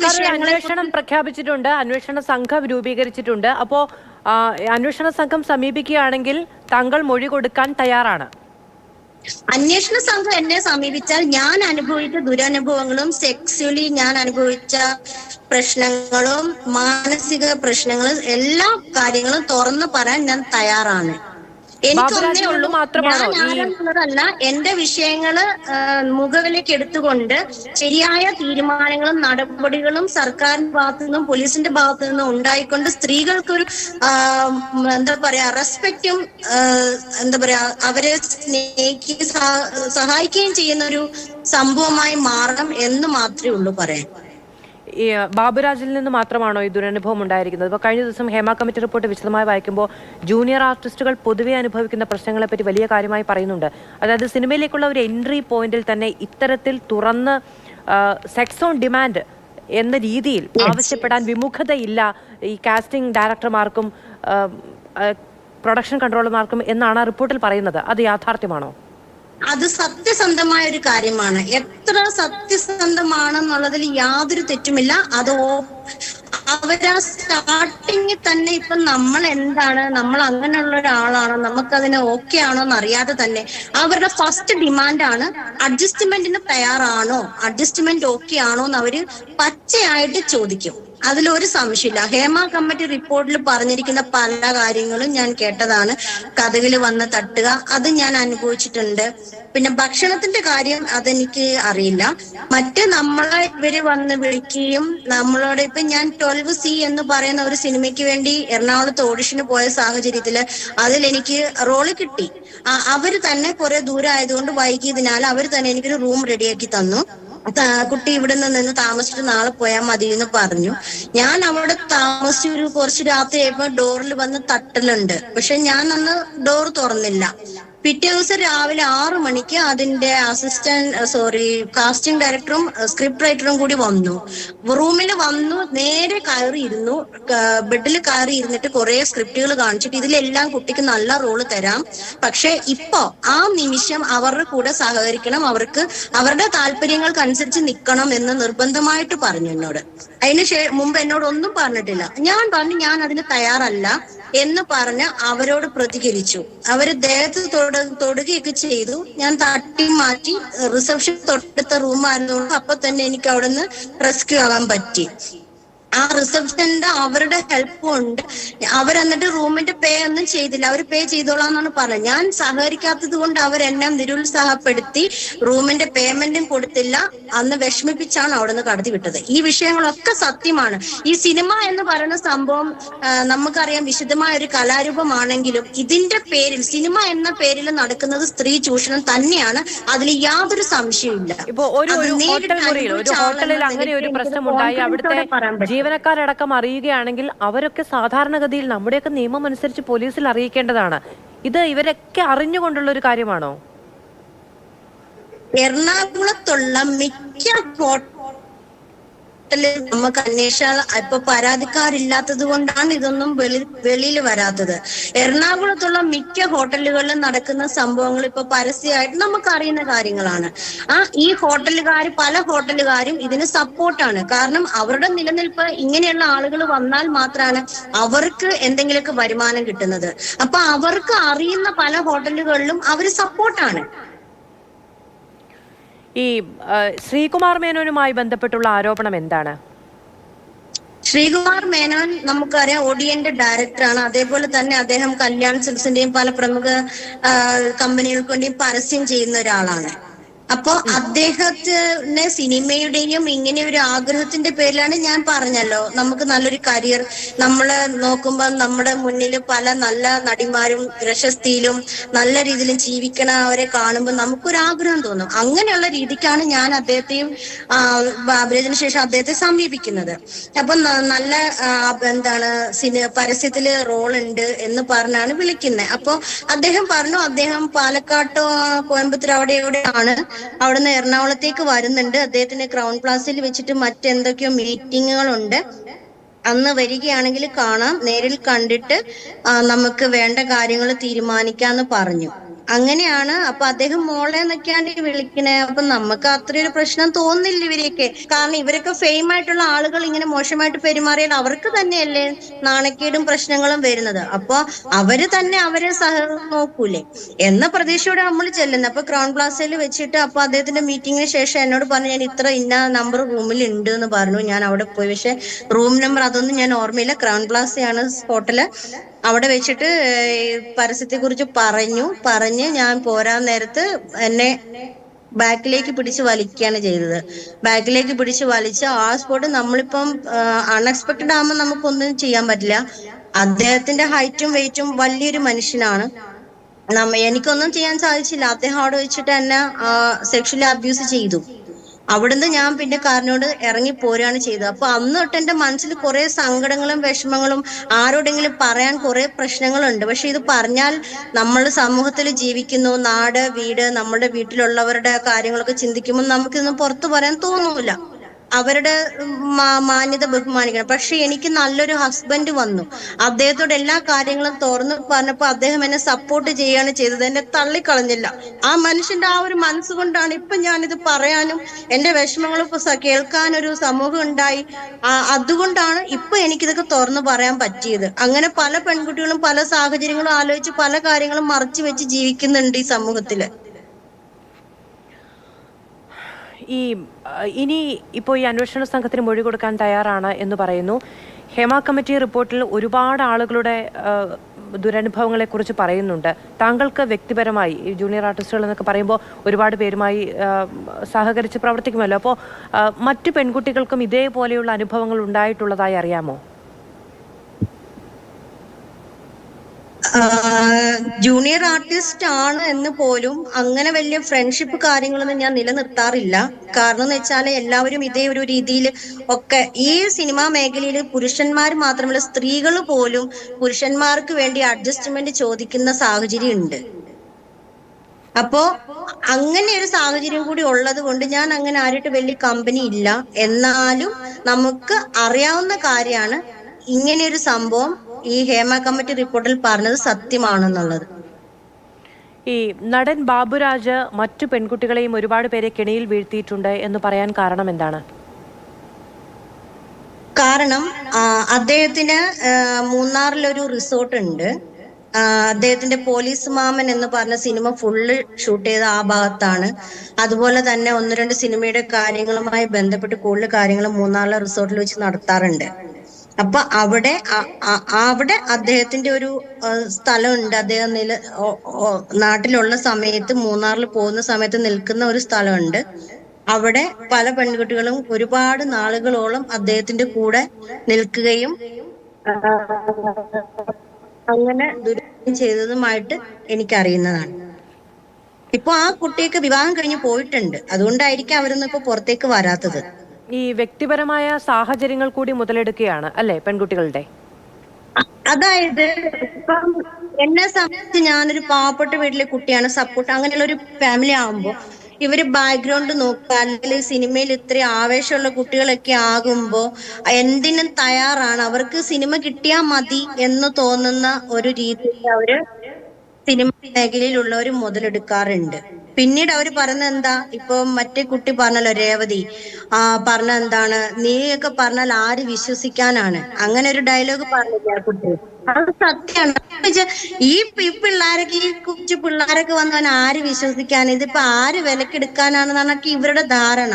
സർക്കാർ ഒരു അന്വേഷണം പ്രഖ്യാപിച്ചിട്ടുണ്ട്, അന്വേഷണ സംഘം രൂപീകരിച്ചിട്ടുണ്ട്. അപ്പോ അന്വേഷണ സംഘം സമീപിക്കുകയാണെങ്കിൽ താങ്കൾ മൊഴി കൊടുക്കാൻ തയ്യാറാണ്? അന്വേഷണ സംഘം എന്നെ സമീപിച്ചാൽ ഞാൻ അനുഭവിച്ച ദുരനുഭവങ്ങളും സെക്സ്വലി ഞാൻ അനുഭവിച്ച പ്രശ്നങ്ങളും മാനസിക പ്രശ്നങ്ങളും എല്ലാ കാര്യങ്ങളും തുറന്നു പറയാൻ ഞാൻ തയ്യാറാണ്. എനിക്കൊന്നേ ഉള്ളൂ, ഞാൻ ആരാന്നുള്ളതല്ല, എന്റെ വിഷയങ്ങള് മുഖവിലേക്ക് എടുത്തുകൊണ്ട് ശരിയായ തീരുമാനങ്ങളും നടപടികളും സർക്കാരിന്റെ ഭാഗത്തു നിന്നും പോലീസിന്റെ ഭാഗത്തു നിന്നും ഉണ്ടായിക്കൊണ്ട് സ്ത്രീകൾക്കൊരു എന്താ പറയാ റെസ്പെക്റ്റും എന്താ പറയാ അവരെ സ്നേഹിക്കുകയും സഹായിക്കുകയും ചെയ്യുന്ന ഒരു സംഭവമായി മാറണം എന്ന് മാത്രമേ ഉള്ളൂ പറയാൻ. ഈ ബാബുരാജിൽ നിന്ന് മാത്രമാണോ ഈ ദുരനുഭവം ഉണ്ടായിരിക്കുന്നത്? ഇപ്പോൾ കഴിഞ്ഞ ദിവസം ഹേമ കമ്മിറ്റി റിപ്പോർട്ട് വിശദമായി വായിക്കുമ്പോൾ ജൂനിയർ ആർട്ടിസ്റ്റുകൾ പൊതുവെ അനുഭവിക്കുന്ന പ്രശ്നങ്ങളെപ്പറ്റി വലിയ കാര്യമായി പറയുന്നുണ്ട്. അതായത് സിനിമയിലേക്കുള്ള ഒരു എൻട്രി പോയിന്റിൽ തന്നെ ഇത്തരത്തിൽ തുറന്ന് സെക്സ് ഓൺ ഡിമാൻഡ് എന്ന രീതിയിൽ ആവശ്യപ്പെടാൻ വിമുഖതയില്ല ഈ കാസ്റ്റിംഗ് ഡയറക്ടർമാർക്കും പ്രൊഡക്ഷൻ കൺട്രോളർമാർക്കും എന്നാണ് ആ റിപ്പോർട്ടിൽ പറയുന്നത്. അത് യാഥാർത്ഥ്യമാണോ? അത് സത്യസന്ധമായ ഒരു കാര്യമാണ്. എത്ര സത്യസന്ധമാണെന്നുള്ളതിൽ യാതൊരു തെറ്റുമില്ല. അത് അവരാ സ്റ്റാർട്ടിങ്ങിൽ തന്നെ ഇപ്പൊ നമ്മൾ എന്താണ്, നമ്മൾ അങ്ങനെയുള്ള ഒരാളാണോ, നമുക്കതിന് ഓക്കെ ആണോ എന്നറിയാതെ തന്നെ അവരുടെ ഫസ്റ്റ് ഡിമാൻഡാണ് അഡ്ജസ്റ്റ്മെന്റിന് തയ്യാറാണോ, അഡ്ജസ്റ്റ്മെന്റ് ഓക്കെ ആണോ എന്ന് അവര് പച്ചയായിട്ട് ചോദിക്കും. അതിലൊരു സംശയമില്ല. ഹേമ കമ്മിറ്റി റിപ്പോർട്ടിൽ പറഞ്ഞിരിക്കുന്ന പല കാര്യങ്ങളും ഞാൻ കേട്ടതാണ്. കഥകില് വന്ന് തട്ടുക, അത് ഞാൻ അനുഭവിച്ചിട്ടുണ്ട്. പിന്നെ ഭക്ഷണത്തിന്റെ കാര്യം അതെനിക്ക് അറിയില്ല. മറ്റ് നമ്മളെ ഇവര് വന്ന് വിളിക്കുകയും നമ്മളോട് ഇപ്പൊ ഞാൻ 12C എന്ന് പറയുന്ന ഒരു സിനിമയ്ക്ക് വേണ്ടി എറണാകുളത്ത് ഓഡിഷന് പോയ സാഹചര്യത്തില് അതിലെനിക്ക് റോള് കിട്ടി. അവര് തന്നെ കുറെ ദൂരം ആയതുകൊണ്ട് വൈകിയതിനാൽ അവർ തന്നെ എനിക്കൊരു റൂം റെഡിയാക്കി തന്നു. കുട്ടി ഇവിടെ നിന്ന് താമസിച്ചിട്ട് നാളെ പോയാൽ മതി എന്ന് പറഞ്ഞു. ഞാൻ അവിടെ താമസിച്ച് ഒരു കുറച്ച് രാത്രി ആയപ്പോ ഡോറിൽ വന്ന് തട്ടലുണ്ട്. പക്ഷെ ഞാൻ അന്ന് ഡോർ തുറന്നില്ല. പിറ്റേ ദിവസം രാവിലെ 6 മണിക്ക് അതിന്റെ കാസ്റ്റിംഗ് ഡയറക്ടറും സ്ക്രിപ്റ്റ് റൈറ്ററും കൂടി വന്നു. റൂമിൽ വന്നു, നേരെ കയറിയിരുന്നു, ബെഡിൽ കയറി ഇരുന്നിട്ട് കുറെ സ്ക്രിപ്റ്റുകൾ കാണിച്ചിട്ട് ഇതിലെല്ലാം കുട്ടിക്ക് നല്ല റോള് തരാം, പക്ഷെ ഇപ്പോ ആ നിമിഷം അവരുടെ കൂടെ സഹകരിക്കണം, അവർക്ക് അവരുടെ താല്പര്യങ്ങൾക്കനുസരിച്ച് നിൽക്കണം എന്ന് നിർബന്ധമായിട്ട് പറഞ്ഞു എന്നോട്. അതിന് മുമ്പ് എന്നോട് ഒന്നും പറഞ്ഞിട്ടില്ല. ഞാൻ പറഞ്ഞു ഞാൻ അതിന് തയ്യാറല്ല എന്ന് പറഞ്ഞ് അവരോട് പ്രതികരിച്ചു. അവര് ദേഹത്ത് തൊടുകയൊക്കെ ചെയ്തു. ഞാൻ തട്ടി മാറ്റി റിസപ്ഷൻ തൊട്ടടുത്ത റൂമായിരുന്നുകൊണ്ട് അപ്പൊ തന്നെ എനിക്ക് അവിടെ നിന്ന് റെസ്ക്യൂ ആകാൻ പറ്റി. ആ റിസപ്ഷന്റെ അവരുടെ ഹെൽപ്പ് കൊണ്ട് അവരെന്നിട്ട് റൂമിന്റെ പേ ഒന്നും ചെയ്തില്ല. അവർ പേ ചെയ്തോളാന്നാണ് പറഞ്ഞത്. ഞാൻ സഹകരിക്കാത്തത് കൊണ്ട് അവരെന്നെ നിരുത്സാഹപ്പെടുത്തി റൂമിന്റെ പേയ്മെന്റും കൊടുത്തില്ല. അന്ന് വിഷമിപ്പിച്ചാണ് അവിടെ നിന്ന് കടത്തി വിട്ടത്. ഈ വിഷയങ്ങളൊക്കെ സത്യമാണ്. ഈ സിനിമ എന്ന് പറയുന്ന സംഭവം നമുക്കറിയാം വിശുദ്ധമായ ഒരു കലാരൂപമാണെങ്കിലും ഇതിന്റെ പേരിൽ, സിനിമ എന്ന പേരിൽ നടക്കുന്നത് സ്ത്രീ ചൂഷണം തന്നെയാണ്. അതിൽ യാതൊരു സംശയമില്ല. ഇപ്പൊ ഒരു ഹോട്ടലിൽ അങ്ങനെ ഒരു പ്രശ്നമുണ്ടായി, അവിടുത്തെ ജീവനക്കാരടക്കം അറിയുകയാണെങ്കിൽ അവരൊക്കെ സാധാരണഗതിയിൽ നമ്മുടെയൊക്കെ നിയമം അനുസരിച്ച് പോലീസിൽ അറിയിക്കേണ്ടതാണ്. ഇത് ഇവരൊക്കെ അറിഞ്ഞുകൊണ്ടുള്ള ഒരു കാര്യമാണോ? എറണാകുളത്തുള്ള മിക്ക നമുക്ക് അന്വേഷിച്ചാൽ ഇപ്പൊ പരാതിക്കാരില്ലാത്തത് കൊണ്ടാണ് ഇതൊന്നും വെളിയിൽ വരാത്തത്. എറണാകുളത്തുള്ള മിക്ക ഹോട്ടലുകളിലും നടക്കുന്ന സംഭവങ്ങൾ ഇപ്പൊ പരസ്യമായിട്ട് നമുക്ക് അറിയുന്ന കാര്യങ്ങളാണ്. ഈ പല ഹോട്ടലുകാരും ഇതിന് സപ്പോർട്ടാണ്. കാരണം അവരുടെ നിലനിൽപ്പ് ഇങ്ങനെയുള്ള ആളുകൾ വന്നാൽ മാത്രമാണ് അവർക്ക് എന്തെങ്കിലുമൊക്കെ വരുമാനം കിട്ടുന്നത്. അപ്പൊ അവർക്ക് അറിയുന്ന പല ഹോട്ടലുകളിലും അവര് സപ്പോർട്ടാണ്. ഈ ശ്രീകുമാർ മേനോനുമായി ബന്ധപ്പെട്ടുള്ള ആരോപണം എന്താണ്? ശ്രീകുമാർ മേനോൻ നമുക്കറിയാം ഓഡിയന്റെ ഡയറക്ടറാണ്. അതേപോലെ തന്നെ അദ്ദേഹം കല്യാൺ സിൽക്സിന്റെയും പല പ്രമുഖ കമ്പനികൾക്ക് വേണ്ടിയും പരസ്യം ചെയ്യുന്ന ഒരാളാണ്. അപ്പൊ അദ്ദേഹത്തിന് സിനിമയുടെയും ഇങ്ങനെ ഒരു ആഗ്രഹത്തിന്റെ പേരിലാണ് ഞാൻ പറഞ്ഞല്ലോ, നമുക്ക് നല്ലൊരു കരിയർ നമ്മള് നോക്കുമ്പോൾ നമ്മുടെ മുന്നിൽ പല നല്ല നടിമാരും പ്രശസ്തിയിലും നല്ല രീതിയിലും ജീവിക്കണ അവരെ കാണുമ്പോൾ നമുക്കൊരു ആഗ്രഹം തോന്നും. അങ്ങനെയുള്ള രീതിക്കാണ് ഞാൻ അദ്ദേഹത്തെയും അഭിനയത്തിന് ശേഷം അദ്ദേഹത്തെ സമീപിക്കുന്നത്. അപ്പൊ നല്ല പരസ്യത്തില് റോൾ ഉണ്ട് എന്ന് പറഞ്ഞാണ് വിളിക്കുന്നത്. അപ്പൊ അദ്ദേഹം പറഞ്ഞു അദ്ദേഹം പാലക്കാട്ടോ കോയമ്പത്തൂർ അവിടെയാണ്, അവിടുന്ന് എറണാകുളത്തേക്ക് വരുന്നുണ്ട്. അദ്ദേഹത്തിന് ക്രൗൺ പ്ലാസയിൽ വെച്ചിട്ട് മറ്റെന്തൊക്കെയോ മീറ്റിങ്ങുകളുണ്ട്. അന്ന് വരികയാണെങ്കിൽ കാണാം, നേരിൽ കണ്ടിട്ട് നമുക്ക് വേണ്ട കാര്യങ്ങൾ തീരുമാനിക്കാന്ന് പറഞ്ഞു. അങ്ങനെയാണ്. അപ്പൊ അദ്ദേഹം മോളെ എന്നൊക്കെയാണ് വിളിക്കണേ. അപ്പൊ നമുക്ക് അത്രയൊരു പ്രശ്നം തോന്നില്ല ഇവരെയൊക്കെ. കാരണം ഇവരൊക്കെ ഫെയിം ആയിട്ടുള്ള ആളുകൾ ഇങ്ങനെ മോശമായിട്ട് പെരുമാറിയാൽ അവർക്ക് തന്നെയല്ലേ നാണക്കേടും പ്രശ്നങ്ങളും വരുന്നത്. അപ്പൊ അവര് തന്നെ അവരെ നോക്കൂലേ എന്ന പ്രതീക്ഷയോടെ നമ്മൾ ചെല്ലുന്നത്. അപ്പൊ ക്രൗൺ പ്ലാസയിൽ വെച്ചിട്ട് അപ്പൊ അദ്ദേഹത്തിന്റെ മീറ്റിംഗിന് ശേഷം എന്നോട് പറഞ്ഞു, ഞാൻ ഇന്ന നമ്പർ റൂമിൽ ഉണ്ട് എന്ന് പറഞ്ഞു. ഞാൻ അവിടെ പോയി, പക്ഷെ റൂം നമ്പർ അതൊന്നും ഞാൻ ഓർമ്മയില്ല. ക്രൗൺ പ്ലാസയാണ് ഹോട്ടല്. അവിടെ വെച്ചിട്ട് പരസ്യത്തെ കുറിച്ച് പറഞ്ഞ് ഞാൻ പോരാൻ നേരത്ത് എന്നെ ബാക്കിലേക്ക് പിടിച്ച് വലിക്കുകയാണ് ചെയ്തത്. ബാക്കിലേക്ക് പിടിച്ച് വലിച്ച ആ സ്പോട്ട് നമ്മളിപ്പം അൺഎക്സ്പെക്ടഡ് ആകുമ്പോൾ നമുക്കൊന്നും ചെയ്യാൻ പറ്റില്ല. അദ്ദേഹത്തിന്റെ ഹൈറ്റും വെയിറ്റും വലിയൊരു മനുഷ്യനാണ്. എനിക്കൊന്നും ചെയ്യാൻ സാധിച്ചില്ല. അദ്ദേഹം അവിടെ വെച്ചിട്ട് എന്നെ സെക്ഷലി അബ്യൂസ് ചെയ്തു. അവിടുന്ന് ഞാൻ പിന്നെ കാറിനോട് ഇറങ്ങി പോരുകയാണ് ചെയ്തത്. അപ്പൊ അന്ന് തൊട്ട് എന്റെ മനസ്സിൽ കുറെ സങ്കടങ്ങളും വിഷമങ്ങളും, ആരോടെങ്കിലും പറയാൻ കുറെ പ്രശ്നങ്ങളുണ്ട്. പക്ഷെ ഇത് പറഞ്ഞാൽ നമ്മൾ സമൂഹത്തിൽ ജീവിക്കുന്നു, നാട് വീട് നമ്മുടെ വീട്ടിലുള്ളവരുടെ കാര്യങ്ങളൊക്കെ ചിന്തിക്കുമ്പോൾ നമുക്കിതൊന്നും പുറത്തു പറയാൻ തോന്നൂല. അവരുടെ മാന്യത ബഹുമാനിക്കണം. പക്ഷെ എനിക്ക് നല്ലൊരു ഹസ്ബൻഡ് വന്നു. അദ്ദേഹത്തോട് എല്ലാ കാര്യങ്ങളും തുറന്നു പറഞ്ഞപ്പോ അദ്ദേഹം എന്നെ സപ്പോർട്ട് ചെയ്യാണ് ചെയ്തത്. എന്നെ തള്ളിക്കളഞ്ഞില്ല. ആ മനുഷ്യന്റെ ആ ഒരു മനസ്സുകൊണ്ടാണ് ഇപ്പൊ ഞാനിത് പറയാനും എന്റെ വിഷമങ്ങൾ കേൾക്കാനൊരു സമൂഹം ഉണ്ടായി. അതുകൊണ്ടാണ് ഇപ്പൊ എനിക്കിതൊക്കെ തുറന്നു പറയാൻ പറ്റിയത്. അങ്ങനെ പല പെൺകുട്ടികളും പല സാഹചര്യങ്ങളും ആലോചിച്ച് പല കാര്യങ്ങളും മറച്ചു വെച്ച് ജീവിക്കുന്നുണ്ട് ഈ സമൂഹത്തില്. ഇനി ഇപ്പോൾ ഈ അന്വേഷണ സംഘത്തിന് മൊഴി കൊടുക്കാൻ തയ്യാറാണ് എന്ന് പറയുന്നു. ഹേമ കമ്മിറ്റി റിപ്പോർട്ടിൽ ഒരുപാട് ആളുകളുടെ ദുരനുഭവങ്ങളെ കുറിച്ച് പറയുന്നുണ്ട്. താങ്കൾക്ക് വ്യക്തിപരമായി ഈ ജൂനിയർ ആർട്ടിസ്റ്റുകൾ എന്നൊക്കെ പറയുമ്പോൾ ഒരുപാട് പേരുമായി സഹകരിച്ച് പ്രവർത്തിക്കുമല്ലോ. അപ്പോൾ മറ്റു പെൺകുട്ടികൾക്കും ഇതേപോലെയുള്ള അനുഭവങ്ങൾ ഉണ്ടായിട്ടുള്ളതായി അറിയാമോ? ജൂനിയർ ആർട്ടിസ്റ്റ് ആണ് എന്ന് പോലും അങ്ങനെ വലിയ ഫ്രണ്ട്ഷിപ്പ് കാര്യങ്ങളൊന്നും ഞാൻ നിലനിർത്താറില്ല. കാരണം എന്ന് വെച്ചാൽ എല്ലാവരും ഇതേ ഒരു രീതിയിൽ ഒക്കെ ഈ സിനിമാ മേഖലയിൽ പുരുഷന്മാർ മാത്രമല്ല സ്ത്രീകൾ പോലും പുരുഷന്മാർക്ക് വേണ്ടി അഡ്ജസ്റ്റ്മെന്റ് ചോദിക്കുന്ന സാഹചര്യം ഉണ്ട്. അപ്പോ അങ്ങനെ ഒരു സാഹചര്യം കൂടി ഉള്ളത് കൊണ്ട് ഞാൻ അങ്ങനെ ആരുടെ വലിയ കമ്പനി ഇല്ല. എന്നാലും നമുക്ക് അറിയാവുന്ന കാര്യമാണ് ഇങ്ങനെയൊരു സംഭവം ഈ ഹേമ കമ്മിറ്റി റിപ്പോർട്ടിൽ പറഞ്ഞത് സത്യമാണെന്നുള്ളത്. ഈ നടൻ ബാബുരാജ് മറ്റു പെൺകുട്ടികളെയും ഒരുപാട് പേരെ കെണിയിൽ വീഴ്ത്തിയിട്ടുണ്ട് എന്ന് പറയാൻ കാരണം എന്താണ്? കാരണം അദ്ദേഹത്തിന് മൂന്നാറിലൊരു റിസോർട്ട് ഉണ്ട്. അദ്ദേഹത്തിന്റെ പോലീസ് മാമൻ എന്ന് പറഞ്ഞ സിനിമ ഫുള്ള് ഷൂട്ട് ചെയ്ത ആ ഭാഗത്താണ്. അതുപോലെ തന്നെ 1-2 സിനിമയുടെ കാര്യങ്ങളുമായി ബന്ധപ്പെട്ട് കൂടുതൽ കാര്യങ്ങൾ മൂന്നാറിലെ റിസോർട്ടിൽ വെച്ച് നടത്താറുണ്ട്. അപ്പൊ അവിടെ അദ്ദേഹത്തിന്റെ ഒരു സ്ഥലമുണ്ട്. അദ്ദേഹം നാട്ടിലുള്ള സമയത്ത് മൂന്നാറിൽ പോകുന്ന സമയത്ത് നിൽക്കുന്ന ഒരു സ്ഥലമുണ്ട്. അവിടെ പല പെൺകുട്ടികളും ഒരുപാട് നാളുകളോളം അദ്ദേഹത്തിന്റെ കൂടെ നിൽക്കുകയും അങ്ങനെ ദുരുപയോഗം ചെയ്തതുമായിട്ട് എനിക്കറിയുന്നതാണ്. ഇപ്പൊ ആ കുട്ടിയൊക്കെ വിവാഹം കഴിഞ്ഞ് പോയിട്ടുണ്ട്. അതുകൊണ്ടായിരിക്കും അവരൊന്നും ഇപ്പൊ പുറത്തേക്ക് വരാത്തത്. ഈ വ്യക്തിപരമായ സാഹചര്യങ്ങൾ കൂടി മുതലെടുക്കുകയാണ് അല്ലെ പെൺകുട്ടികളുടെ? അതായത് ഇപ്പം എന്നെ സംബന്ധിച്ച് ഞാനൊരു പാവപ്പെട്ട വീട്ടിലെ കുട്ടിയാണ്. സപ്പോർട്ട് അങ്ങനെയുള്ള ഒരു ഫാമിലി ആകുമ്പോൾ ഇവര് ബാക്ക്ഗ്രൗണ്ട് നോക്കുക, അല്ലെങ്കിൽ സിനിമയിൽ ഇത്ര ആവേശമുള്ള കുട്ടികളൊക്കെ ആകുമ്പോ എന്തിനും തയ്യാറാണ്. അവർക്ക് സിനിമ കിട്ടിയാൽ മതി എന്ന് തോന്നുന്ന ഒരു രീതിയിൽ അവര് സിനിമ മേഖലയിലുള്ളവർ മുതലെടുക്കാറുണ്ട്. പിന്നീട് അവർ പറയുന്നത് എന്താ, ഇപ്പൊ മറ്റേ കുട്ടി പറഞ്ഞല്ലോ രേവതി പറഞ്ഞ എന്താണ്, നീയൊക്കെ പറഞ്ഞാൽ ആര് വിശ്വസിക്കാനാണ്, അങ്ങനെ ഒരു ഡയലോഗ് പറഞ്ഞില്ല ആ കുട്ടി. അത് സത്യമാണ്. ഈ പിള്ളേരൊക്കെ ഈ കൊച്ചു പിള്ളേരൊക്കെ വന്നവൻ ആര് വിശ്വസിക്കാൻ, ഇതിപ്പോ ആര് വിലക്കെടുക്കാനാണെന്നാണ് ഇവരുടെ ധാരണ.